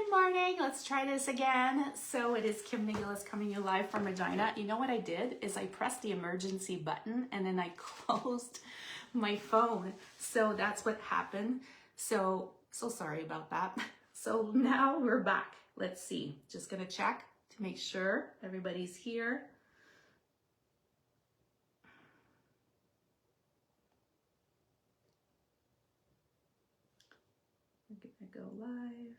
Good morning. Let's try this again. So it is Kim McGillis coming to you live from Regina. You know what I did is I pressed the emergency button and then I closed my phone. So that's what happened. So sorry about that. So now we're back. Let's see. Just gonna check to make sure everybody's here. We're gonna go live.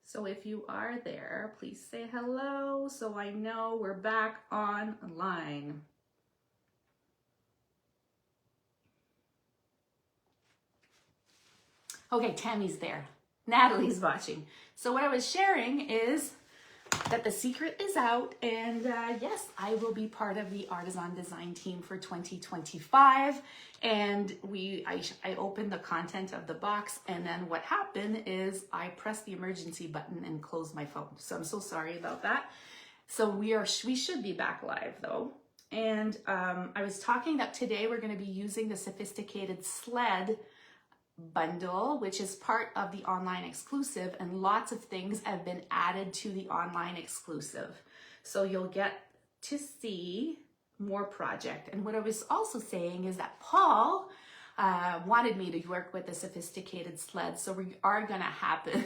So if you are there, please say hello so I know we're back online. Okay, Tammy's there. Natalie's watching. So what I was sharing is that the secret is out, and yes, I will be part of the artisan design team for 2025. And I opened the content of the box, and then what happened is I pressed the emergency button and closed my phone. So I'm so sorry about that. So we should be back live though. And I was talking that today we're going to be using the sophisticated Sled bundle, which is part of the online exclusive, and lots of things have been added to the online exclusive. So you'll get to see more project. And what I was also saying is that Paul wanted me to work with the sophisticated Sled. So we are gonna happen.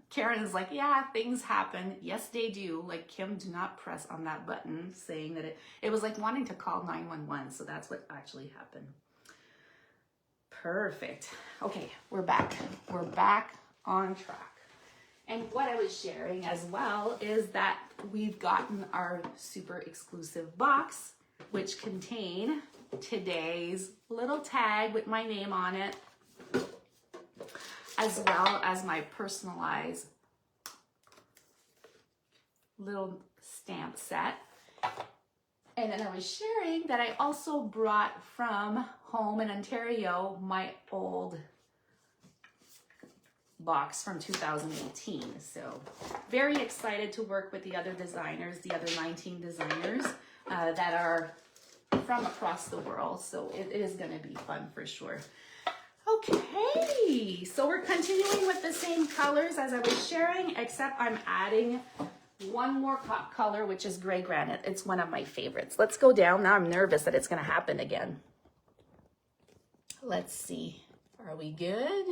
Karen is like, yeah, things happen. Yes, they do. Like, Kim, do not press on that button, saying that it was like wanting to call 911. So that's what actually happened. Perfect. Okay, we're back. We're back on track. And what I was sharing as well is that we've gotten our super exclusive box, which contain today's little tag with my name on it, as well as my personalized little stamp set. And then I was sharing that I also brought from home in Ontario my old box from 2018. So very excited to work with the other designers, the other 19 designers that are from across the world. So it is going to be fun for sure. Okay, so we're continuing with the same colors as I was sharing, except I'm adding one more color, which is gray granite. It's one of my favorites. Let's go down. Now I'm nervous that it's going to happen again. Let's see. Are we good?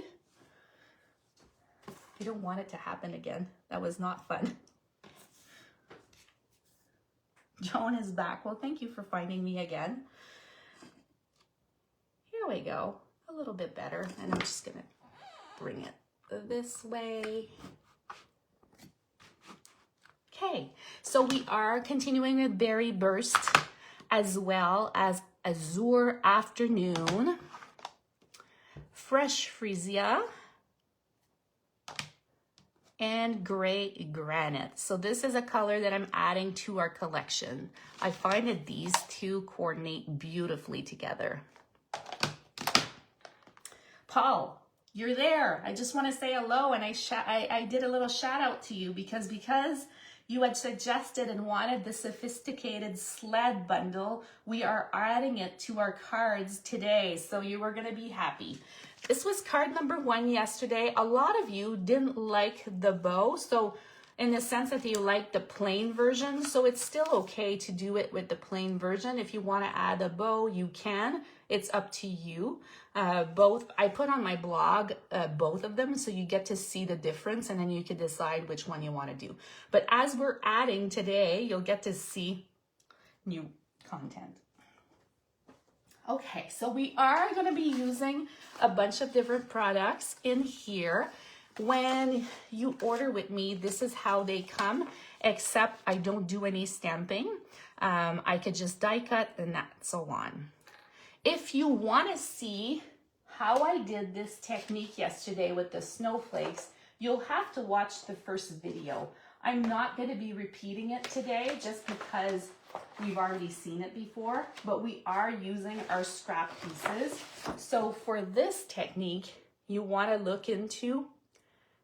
You don't want it to happen again. That was not fun. Joan is back. Well, thank you for finding me again. Here we go. A little bit better. And I'm just going to bring it this way. Okay, so we are continuing with Berry Burst as well as Azure Afternoon, Fresh Freesia, and Gray Granite. So this is a color that I'm adding to our collection. I find that these two coordinate beautifully together. Paul, you're there. I just want to say hello, and I did a little shout out to you because you had suggested and wanted the sophisticated Sled bundle. We are adding it to our cards today, so you are going to be happy. This was card number 1 yesterday. A lot of you didn't like the bow, so in the sense that you like the plain version, so it's still okay to do it with the plain version. If you want to add a bow, you can. It's up to you. Both, I put on my blog both of them, so you get to see the difference, and then you can decide which one you want to do. But as we're adding today, you'll get to see new content. Okay, so we are going to be using a bunch of different products in here. When you order with me, this is how they come, except I don't do any stamping. I could just die cut and so on. If you want to see how I did this technique yesterday with the snowflakes, you'll have to watch the first video. I'm not going to be repeating it today just because we've already seen it before, but we are using our scrap pieces. So for this technique, you want to look into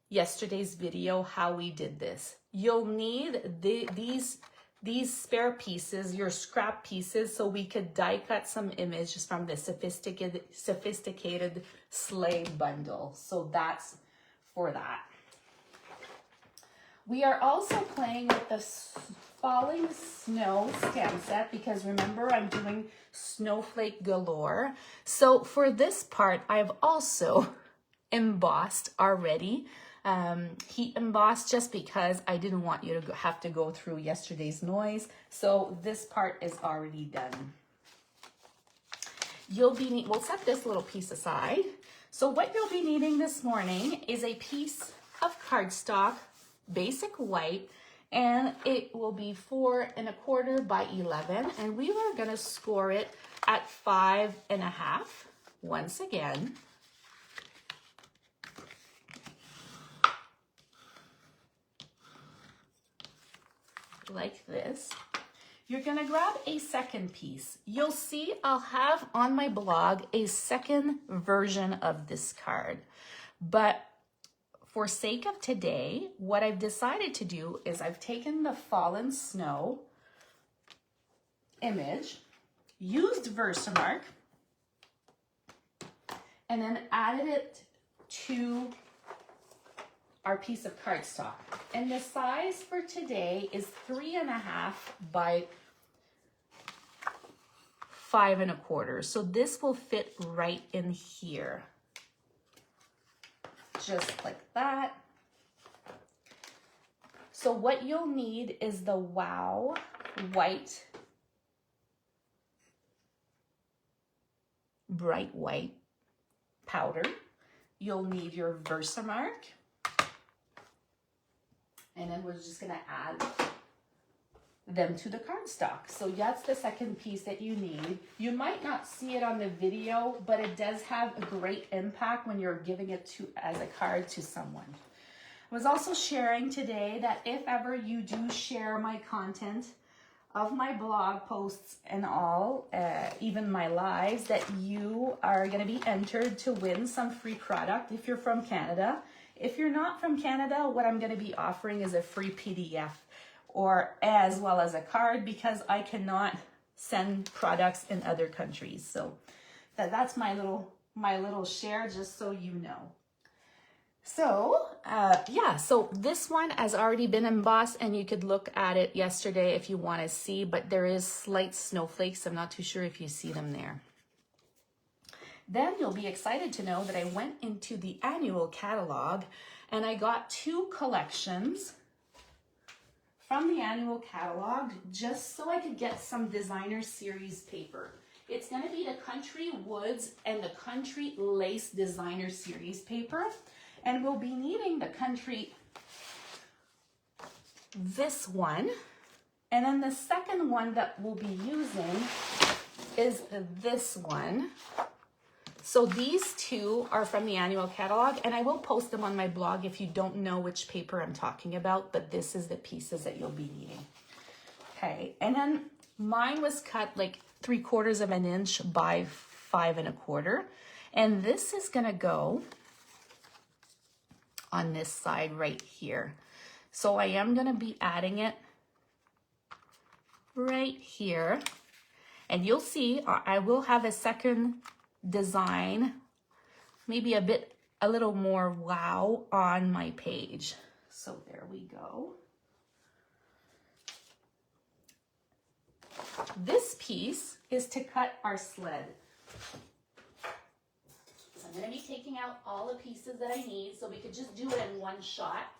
yesterday's video, how we did this. You'll need these these spare pieces, your scrap pieces, so we could die cut some images from the sophisticated Sled bundle. So that's for that. We are also playing with the Falling Snow stamp set because remember I'm doing Snowflake Galore. So for this part, I've also embossed already. Heat embossed just because I didn't want you to have to go through yesterday's noise. So this part is already done. We'll set this little piece aside. So what you'll be needing this morning is a piece of cardstock, basic white, and it will be 4 1/4 by 11, and we are gonna score it at 5 1/2 once again. Like this. You're gonna grab a second piece. You'll see I'll have on my blog a second version of this card, but for sake of today, what I've decided to do is I've taken the fallen snow image, used Versamark, and then added it to our piece of cardstock. And the size for today is 3 1/2 by 5 1/4. So this will fit right in here. Just like that. So what you'll need is the Wow white, bright white powder. You'll need your Versamark. And then we're just gonna add them to the cardstock. So that's the second piece that you need. You might not see it on the video, but it does have a great impact when you're giving it as a card to someone. I was also sharing today that if ever you do share my content of my blog posts and all, even my lives, that you are gonna be entered to win some free product if you're from Canada. If you're not from Canada, what I'm gonna be offering is a free PDF or as well as a card because I cannot send products in other countries. So that's my little share, just so you know. So yeah, so this one has already been embossed and you could look at it yesterday if you want to see, but there is slight snowflakes. I'm not too sure if you see them there. Then you'll be excited to know that I went into the annual catalog and I got 2 collections from the annual catalog just so I could get some designer series paper. It's going to be the Country Woods and the Country Lace designer series paper. And we'll be needing the Country, this one. And then the second one that we'll be using is this one. So these 2 are from the annual catalog, and I will post them on my blog if you don't know which paper I'm talking about, but this is the pieces that you'll be needing. Okay, and then mine was cut like 3/4 of an inch by 5 1/4. And this is gonna go on this side right here. So I am gonna be adding it right here. And you'll see I will have a second design, maybe a little more wow on my page. So there we go. This piece is to cut our sled. So I'm going to be taking out all the pieces that I need so we could just do it in one shot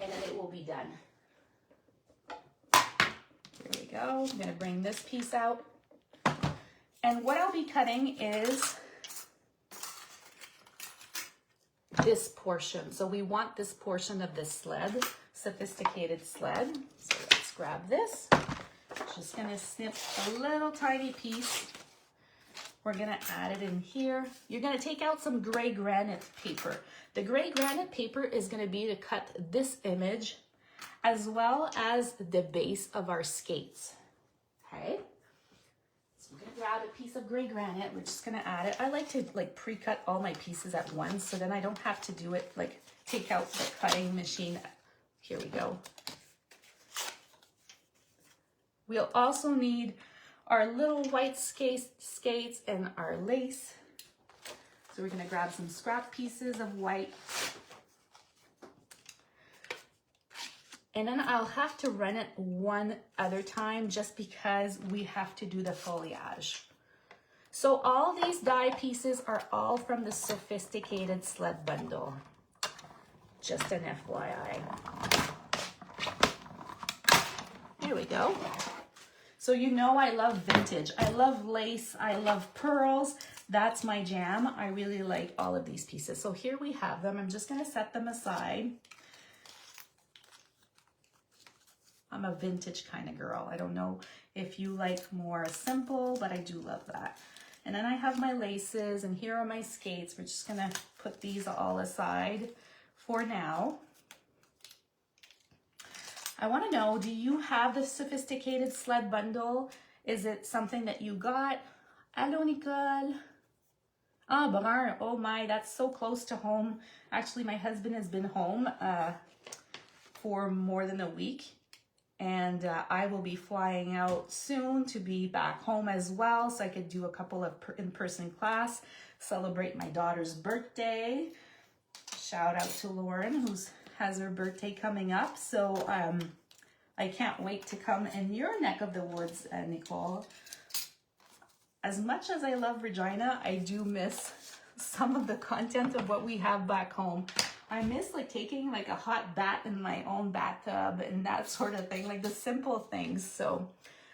and then it will be done. Here we go. I'm going to bring this piece out. And what I'll be cutting is this portion. So we want this portion of this sled, sophisticated sled. So let's grab this. Just gonna snip a little tiny piece. We're gonna add it in here. You're gonna take out some gray granite paper. The gray granite paper is gonna be to cut this image as well as the base of our skates, okay? So I'm gonna grab a piece of gray granite. We're just gonna add it. I like to pre-cut all my pieces at once so then I don't have to do it, take out the cutting machine. Here we go. We'll also need our little white skates and our lace. So we're gonna grab some scrap pieces of white. And then I'll have to run it one other time just because we have to do the foliage. So all these die pieces are all from the Sophisticated Sled bundle. Just an FYI. Here we go. So you know I love vintage. I love lace. I love pearls. That's my jam. I really like all of these pieces. So here we have them. I'm just going to set them aside. I'm a vintage kind of girl. I don't know if you like more simple, but I do love that. And then I have my laces, and here are my skates. We're just going to put these all aside for now. I want to know, do you have the Sophisticated Sled bundle? Is it something that you got? Hello, Nicole. Ah, Brun. Oh my, that's so close to home. Actually, my husband has been home for more than a week. And I will be flying out soon to be back home as well, so I could do a couple of in-person class, celebrate my daughter's birthday. Shout out to Lauren, who has her birthday coming up. So I can't wait to come in your neck of the woods, Nicole. As much as I love Regina, I do miss some of the content of what we have back home. I miss like taking like a hot bath in my own bathtub and that sort of thing, like the simple things. So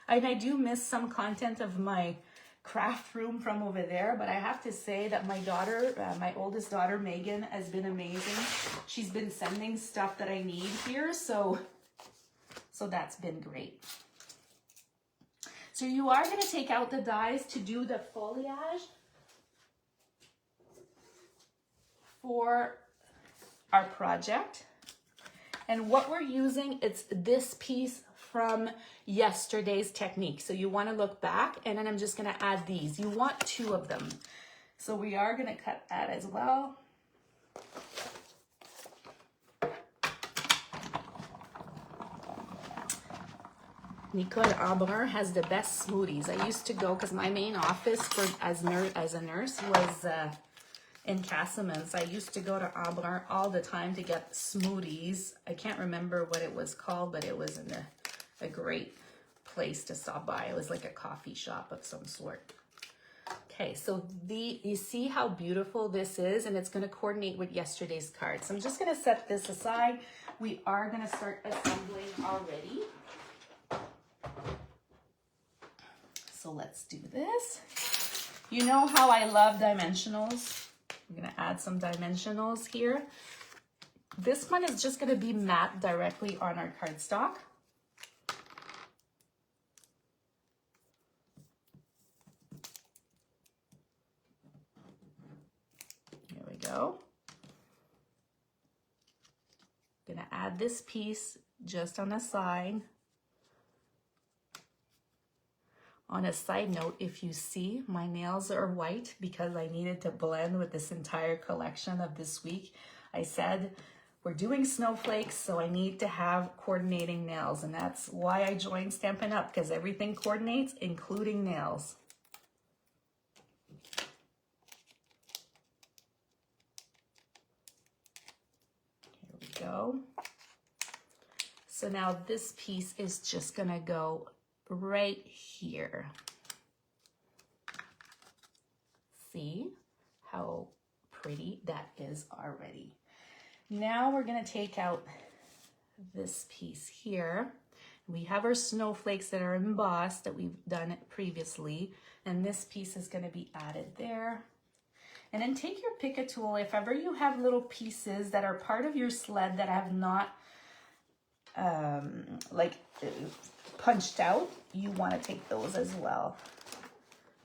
I do miss some content of my craft room from over there, but I have to say that my daughter, my oldest daughter, Megan, has been amazing. She's been sending stuff that I need here. So that's been great. So you are going to take out the dies to do the foliage for our project. And what we're using, it's this piece from yesterday's technique. So you want to look back, and then I'm just going to add these. You want 2 of them. So we are going to cut that as well. Nicole Aubrun has the best smoothies. I used to go, because my main office as a nurse was in Castlemans. I used to go to Aubrun all the time to get smoothies. I can't remember what it was called, but it was in a great place to stop by. It was like a coffee shop of some sort. Okay, so you see how beautiful this is, and it's going to coordinate with yesterday's card. So I'm just going to set this aside. We are going to start assembling already. So let's do this. You know how I love dimensionals. I'm going to add some dimensionals here. This one is just going to be matte directly on our cardstock. Here we go. I'm going to add this piece just on the side. On a side note, if you see, my nails are white because I needed to blend with this entire collection of this week. I said, we're doing snowflakes, so I need to have coordinating nails. And that's why I joined Stampin' Up, because everything coordinates, including nails. Here we go. So now this piece is just gonna go right here. See how pretty that is already. Now we're going to take out this piece here. We have our snowflakes that are embossed that we've done previously, and this piece is going to be added there. And then take your Pick a tool. If ever you have little pieces that are part of your sled that have not punched out, you want to take those as well.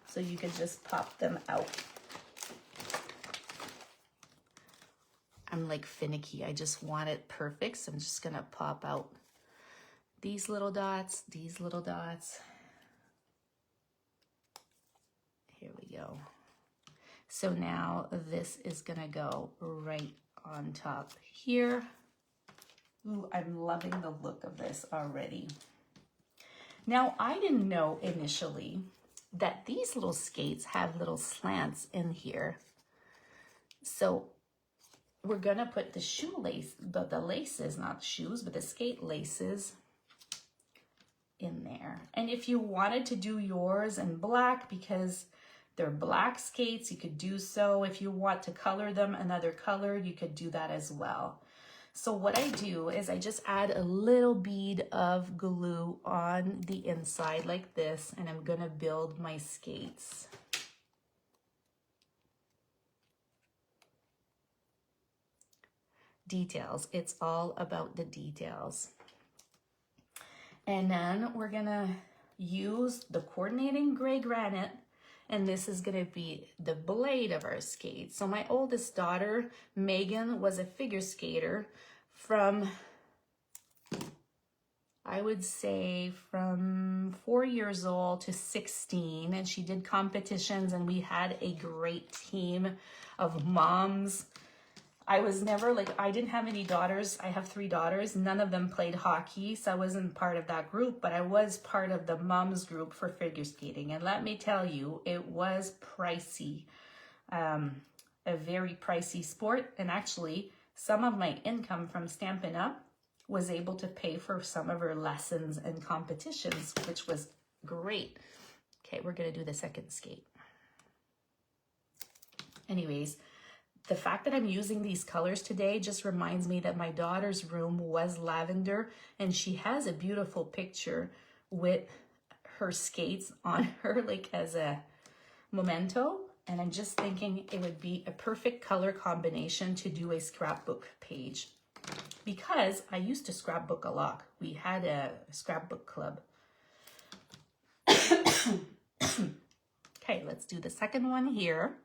So you can just pop them out. I'm like finicky. I just want it perfect. So I'm just going to pop out these little dots, these little dots. Here we go. So now this is going to go right on top here. Ooh, I'm loving the look of this already. Now, I didn't know initially that these little skates have little slants in here. So we're gonna put the shoelace, the laces, not shoes, but the skate laces in there. And if you wanted to do yours in black because they're black skates, you could do so. If you want to color them another color, you could do that as well. So what I do is I just add a little bead of glue on the inside like this, and I'm gonna build my skates. Details, it's all about the details. And then we're gonna use the coordinating gray granite, and this is gonna be the blade of our skate. So my oldest daughter, Megan, was a figure skater from, I would say from 4 years old to 16, and she did competitions, and we had a great team of moms. I was never like, I didn't have any daughters. I have 3 daughters. None of them played hockey, so I wasn't part of that group, but I was part of the moms group for figure skating. And let me tell you, it was pricey, a very pricey sport. And actually, some of my income from Stampin' Up was able to pay for some of her lessons and competitions, which was great. Okay, we're gonna do the second skate. Anyways, the fact that I'm using these colors today just reminds me that my daughter's room was lavender, and she has a beautiful picture with her skates on her, like as a memento. And I'm just thinking it would be a perfect color combination to do a scrapbook page, because I used to scrapbook a lot. We had a scrapbook club. Okay, let's do the second one here.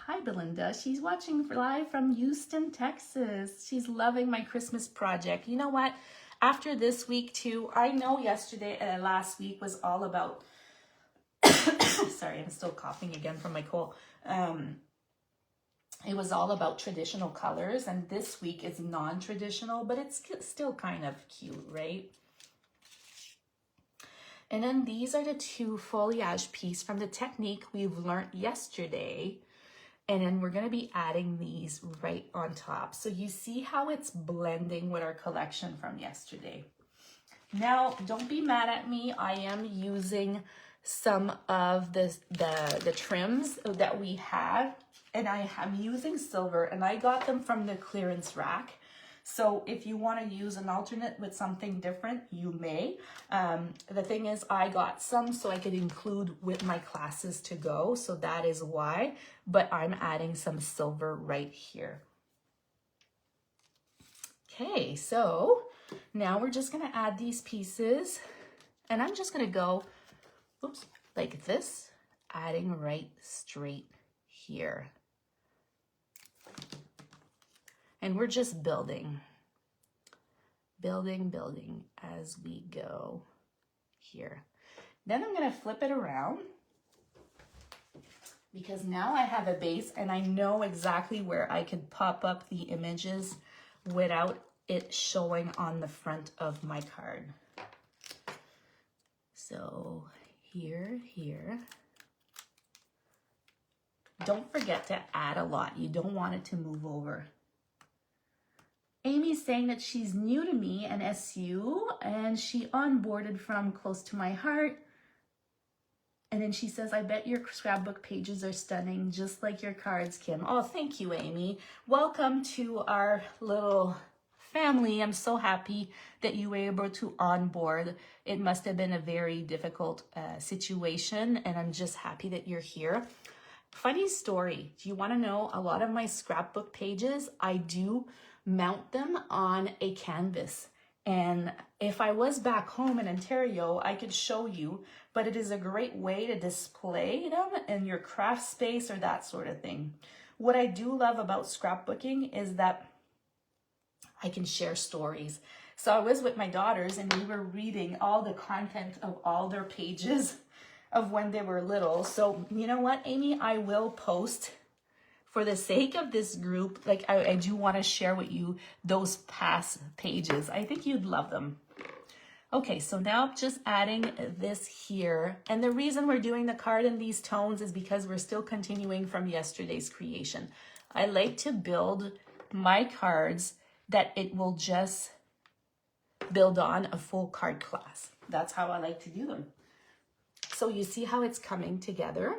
Hi, Belinda. She's watching live from Houston, Texas. She's loving my Christmas project. You know what? After this week too, I know last week was all about, sorry, I'm still coughing again from my cold. It was all about traditional colors, and this week is non-traditional, but it's still kind of cute, right? And then these are the 2 foliage pieces from the technique we've learned yesterday. And then we're gonna be adding these right on top. So you see how it's blending with our collection from yesterday. Now, don't be mad at me. I am using some of the trims that we have, and I am using silver, and I got them from the clearance rack. So if you want to use an alternate with something different, you may. The thing is, I got some so I could include with my classes to go. So that is why, but I'm adding some silver right here. Okay, so now we're just gonna add these pieces, and I'm just gonna go, oops, like this, adding right straight here. And we're just building as we go here. Then I'm gonna flip it around, because now I have a base and I know exactly where I could pop up the images without it showing on the front of my card. So here. Don't forget to add a lot. You don't want it to move over. Amy's saying that she's new to me and SU, and she onboarded from Close to My Heart. And then she says, I bet your scrapbook pages are stunning, just like your cards, Kim. Oh, thank you, Amy. Welcome to our little family. I'm so happy that you were able to onboard. It must have been a very difficult situation, and I'm just happy that you're here. Funny story. Do you want to know? A lot of my scrapbook pages, I do mount them on a canvas. And if I was back home in Ontario, I could show you, but it is a great way to display them in your craft space or that sort of thing. What I do love about scrapbooking is that I can share stories. So I was with my daughters and we were reading all the content of all their pages of when they were little. So you know what, Amy, I will post for the sake of this group, like I do want to share with you those past pages. I think you'd love them. Okay, so now I'm just adding this here. And the reason we're doing the card in these tones is because we're still continuing from yesterday's creation. I like to build my cards that it will just build on a full card class. That's how I like to do them. So you see how it's coming together.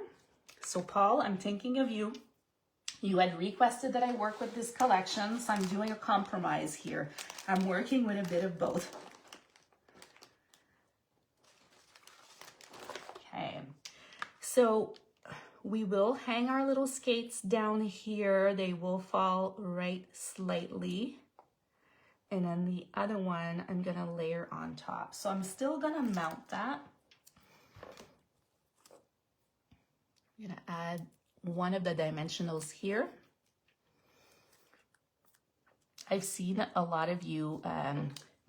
So Paul, I'm thinking of you. You had requested that I work with this collection, so I'm doing a compromise here. I'm working with a bit of both. Okay, so we will hang our little skates down here. They will fall right slightly. And then the other one, I'm gonna layer on top. So I'm still gonna mount that. I'm gonna add one of the dimensionals here. I've seen a lot of you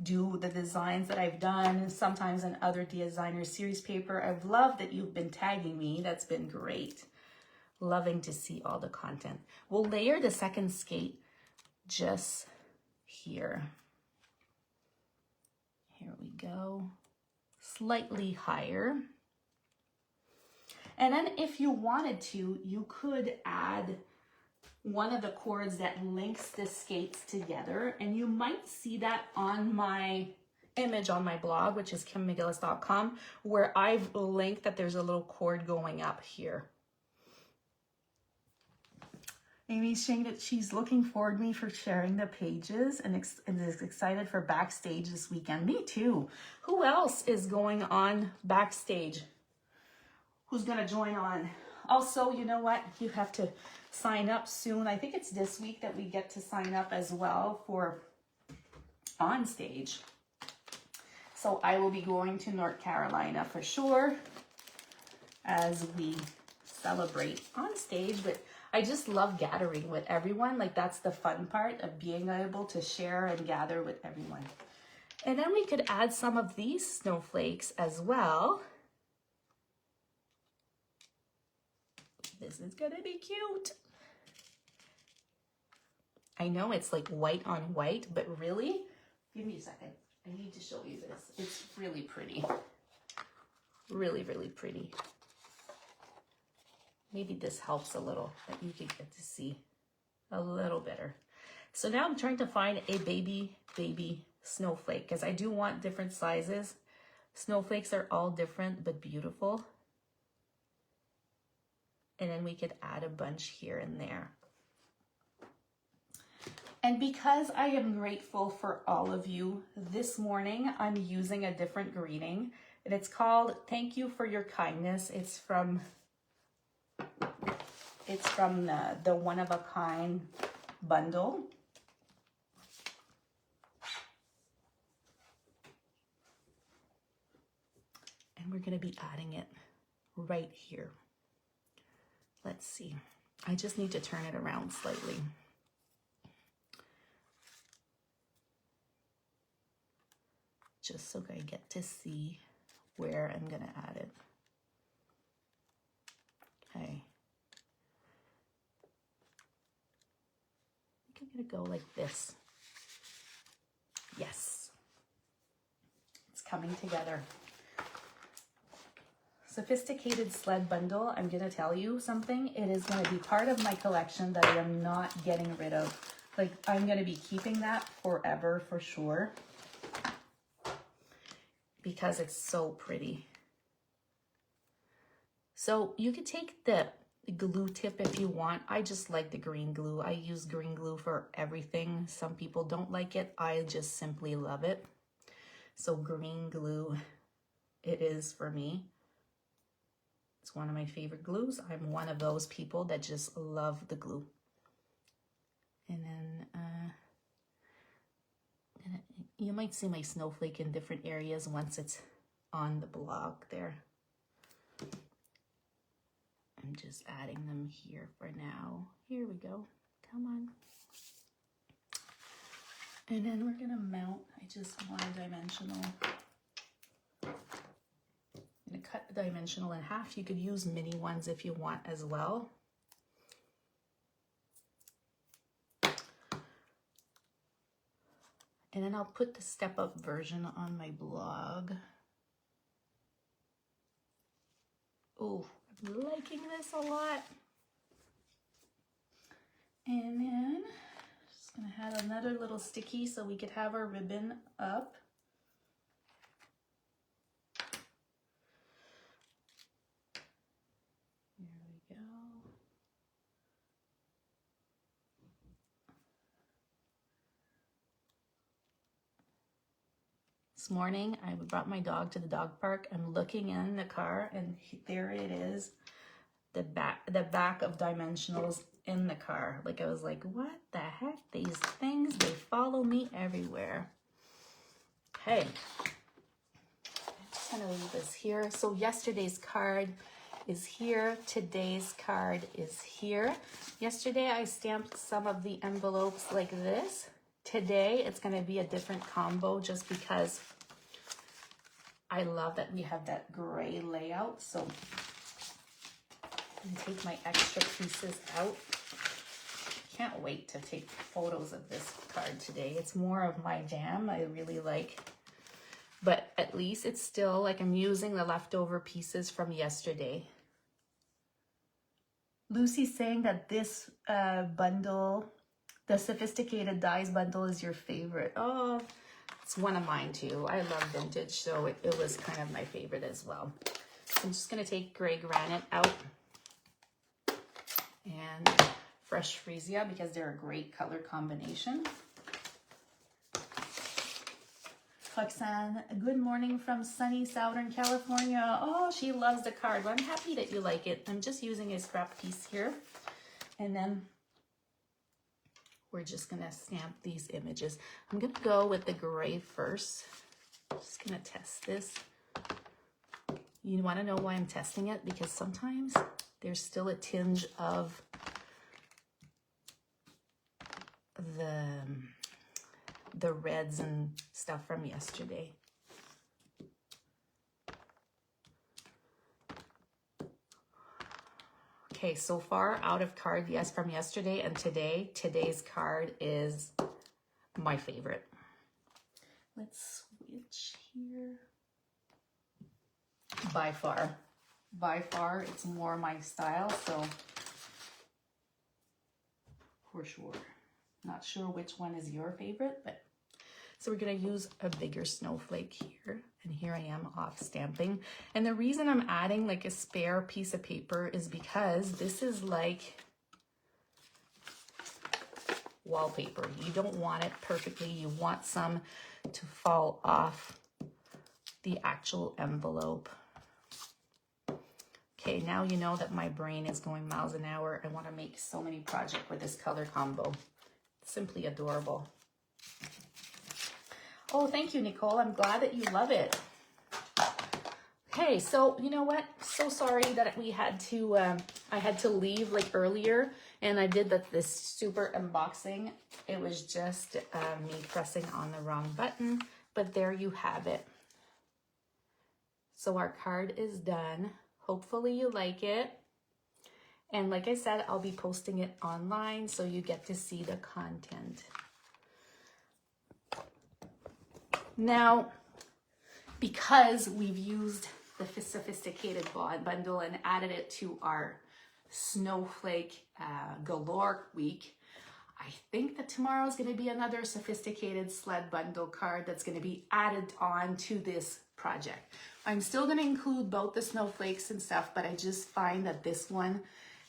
do the designs that I've done, sometimes in other designer series paper. I've loved that you've been tagging me. That's been great. Loving to see all the content. We'll layer the second skate just here. Here we go. Slightly higher. And then if you wanted to, you could add one of the cords that links the skates together. And you might see that on my image on my blog, which is kimmcgillis.com, where I've linked that there's a little cord going up here. Amy's saying that she's looking forward to me for sharing the pages and is excited for backstage this weekend. Me too. Who else is going on backstage? Who's going to join on? Also, you know what? You have to sign up soon. I think it's this week that we get to sign up as well for on stage. So I will be going to North Carolina for sure as we celebrate on stage. But I just love gathering with everyone. Like, that's the fun part of being able to share and gather with everyone. And then we could add some of these snowflakes as well. This is gonna be cute. I know it's like white on white, but really, give me a second. I need to show you this. It's really pretty. Really, really pretty. Maybe this helps a little, that you can get to see a little better. So now I'm trying to find a baby snowflake, because I do want different sizes. Snowflakes are all different, but beautiful. And then we could add a bunch here and there. And because I am grateful for all of you, this morning I'm using a different greeting. And it's called Thank You for Your Kindness. It's from the One of a Kind bundle. And we're going to be adding it right here. Let's see. I just need to turn it around slightly. Just so I get to see where I'm going to add it. Okay. I think I'm going to go like this. Yes. It's coming together. Sophisticated Sled bundle. I'm going to tell you something. It is going to be part of my collection that I am not getting rid of. Like, I'm going to be keeping that forever for sure, because it's so pretty. So you could take the glue tip if you want. I just like the green glue. I use green glue for everything. Some people don't like it. I just simply love it. So green glue it is for me. It's one of my favorite glues. I'm one of those people that just love the glue. And then you might see my snowflake in different areas once it's on the blog there. I'm just adding them here for now. Here we go. Come on. And then we're gonna mount. I just want a dimensional. I'm going to cut the dimensional in half. You could use mini ones if you want as well. And then I'll put the step-up version on my blog. Oh, I'm liking this a lot. And then just gonna add another little sticky so we could have our ribbon up. There we go. This morning, I brought my dog to the dog park. I'm looking in the car, and there it is, the back of dimensionals in the car. Like, I was like, what the heck? These things, they follow me everywhere. Okay, I'm just gonna leave this here. So yesterday's card is here. Today's card is here. Yesterday, I stamped some of the envelopes like this. Today, it's gonna be a different combo just because I love that we have that gray layout. So I'm gonna take my extra pieces out. Can't wait to take photos of this card today. It's more of my jam. I really like, but at least it's still like I'm using the leftover pieces from yesterday. Lucy's saying that this bundle, the Sophisticated Dies bundle, is your favorite. Oh, it's one of mine too. I love vintage, so it was kind of my favorite as well. So I'm just gonna take gray granite out and fresh freesia because they're a great color combination. Roxanne, good morning from sunny Southern California. Oh, she loves the card. Well, I'm happy that you like it. I'm just using a scrap piece here. And then we're just gonna stamp these images. I'm gonna go with the gray first. Just gonna test this. You wanna know why I'm testing it? Because sometimes there's still a tinge of the reds and stuff from yesterday. Okay, so far out of card, yes, from yesterday and today. Today's card is my favorite. Let's switch here. By far, it's more my style, so for sure. Not sure which one is your favorite, but so we're gonna use a bigger snowflake here, and here I am off stamping. And the reason I'm adding like a spare piece of paper is because this is like wallpaper. You don't want it perfectly. You want some to fall off the actual envelope. Okay, now you know that my brain is going miles an hour. I want to make so many projects with this color combo. It's simply adorable. Oh, thank you, Nicole. I'm glad that you love it. Okay, so you know what? So sorry that we had to, I had to leave like earlier, and I did this super unboxing. It was just me pressing on the wrong button, but there you have it. So our card is done. Hopefully you like it. And like I said, I'll be posting it online so you get to see the content. Now, because we've used the Sophisticated bundle and added it to our Snowflake Galore week, I think that tomorrow is going to be another Sophisticated Sled bundle card that's going to be added on to this project. I'm still going to include both the snowflakes and stuff, but I just find that this one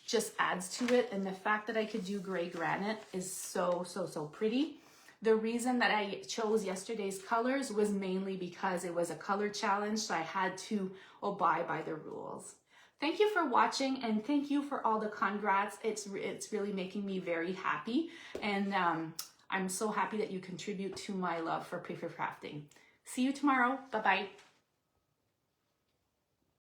just adds to it. And the fact that I could do gray granite is so pretty. The reason that I chose yesterday's colors was mainly because it was a color challenge, so I had to abide by the rules. Thank you for watching, and thank you for all the congrats. It's really making me very happy, and I'm so happy that you contribute to my love for paper crafting. See you tomorrow. Bye-bye.